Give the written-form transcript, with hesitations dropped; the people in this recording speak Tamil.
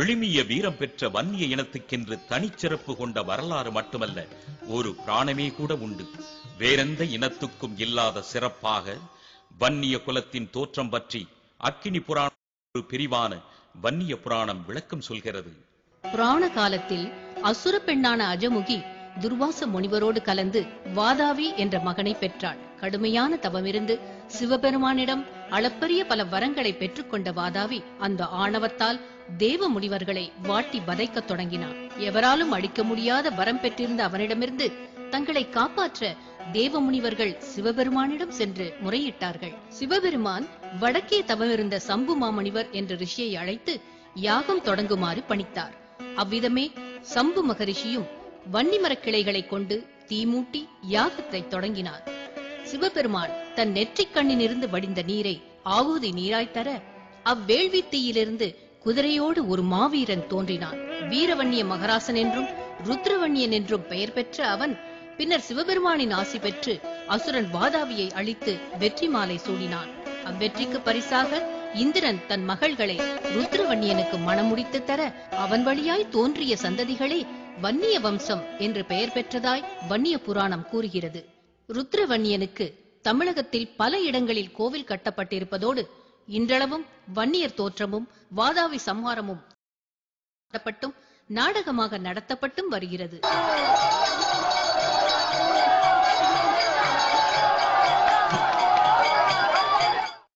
விழுமிய வீரம் பெற்ற வன்னிய இனத்துக்கென்று தனிச்சிறப்பு கொண்ட வரலாறு மட்டுமல்ல, ஒரு புராணமே கூட உண்டு. வேறெந்த இனத்துக்கும் இல்லாத சிறப்பாக வன்னிய குலத்தின் தோற்றம் பற்றி அக்கினி புராணம் ஒரு பிரிவான வன்னிய புராணம் விளக்கம் சொல்கிறது. புராண காலத்தில் அசுர பெண்ணான அஜமுகி துர்வாச முனிவரோடு கலந்து வாதாவி என்ற மகனை பெற்றாள். கடுமையான தவமிருந்து சிவபெருமானிடம் அளப்பரிய பல வரங்களை பெற்றுக்கொண்ட வாதாவி அந்த ஆணவத்தால் தேவ முனிவர்களை வாட்டி வதைக்கத் தொடங்கினான். எவராலும் அழிக்க முடியாத வரம் பெற்றிருந்த அவனிடமிருந்து தங்களை காப்பாற்ற தேவ முனிவர்கள் சிவபெருமானிடம் சென்று முறையிட்டார்கள். சிவபெருமான் வடக்கே தவமிருந்த சம்பு மாமுனிவர் என்ற ரிஷியை அழைத்து யாகம் தொடங்குமாறு பணித்தார். அவ்விதமே சம்பு மகரிஷியும் வன்னிமரக் கிளைகளை கொண்டு தீமூட்டி யாகத்தை தொடங்கினார். சிவபெருமான் தன் நெற்றிக் கண்ணிலிருந்து வடிந்த நீரை ஆகுதி நீராய் தர அவ்வேள்வி தீயிலிருந்து குதிரையோடு ஒரு மாவீரன் தோன்றினான். வீரவன்னிய மகராசன் என்றும் ருத்ரவன்னியன் என்றும் பெயர் பெற்ற அவன் பின்னர் சிவபெருமானின் ஆசி பெற்று அசுரன் வாதாவியை அழித்து வெற்றி மாலை சூடினான். அவ்வெற்றிக்கு பரிசாக இந்திரன் தன் மகள்களை ருத்ரவன்னியனுக்கு மணமுடித்து தர அவன் வழியாய் தோன்றிய சந்ததிகளே வன்னிய வம்சம் என்று பெயர் பெற்றதாய் வன்னிய புராணம் கூறுகிறது. ருத்ரவன்னியனுக்கு தமிழகத்தில் பல இடங்களில் கோவில் கட்டப்பட்டிருப்பதோடு இன்றளவும் வன்னியர் தோற்றமும் வாதாவி சம்ஹாரமும் நாடகமாக நடத்தப்பட்டும் வருகிறது.